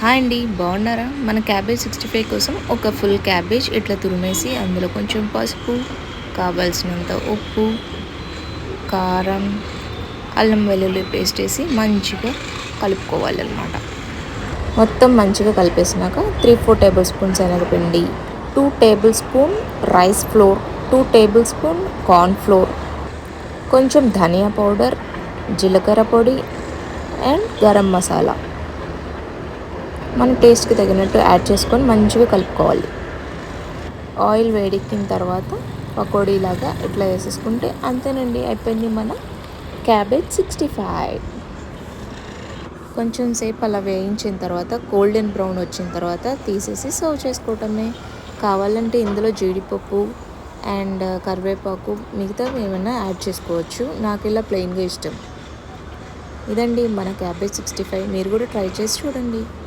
Hi అండి, బాగున్నారా? మన క్యాబేజ్ 65 కోసం ఒక ఫుల్ క్యాబేజ్ ఇట్లా తురిమేసి అందులో కొంచెం పసుపు, కావాల్సినంత ఉప్పు, కారం, అల్లం వెల్లుల్లి పేస్ట్ వేసి మంచిగా కలుపుకోవాలన్నమాట. మొత్తం మంచిగా కలిపేసినాక 3-4 టేబుల్ స్పూన్స్ శనగపిండి, 2 table spoon rice flour, 2 table spoon corn flour, కొంచెం ధనియా పౌడర్, జీలకర్ర పొడి అండ్ గరం మసాలా మన టేస్ట్కి తగినట్టు యాడ్ చేసుకొని మంచిగా కలుపుకోవాలి. ఆయిల్ వేడెక్కిన తర్వాత పకోడీలాగా ఇట్లా వేసేసుకుంటే అంతేనండి, అయిపోయింది మన క్యాబేజ్ 65. కొంచెం సేపు అలా వేయించిన తర్వాత గోల్డెన్ బ్రౌన్ వచ్చిన తర్వాత తీసేసి సర్వ్ చేసుకోవటమే. కావాలంటే ఇందులో జీడిపప్పు అండ్ కరివేపాకు మిగతా ఏమైనా యాడ్ చేసుకోవచ్చు. నాకు ఇలా ప్లెయిన్గా ఇష్టం. ఇదండి మన క్యాబేజ్ 65. మీరు కూడా ట్రై చేసి చూడండి.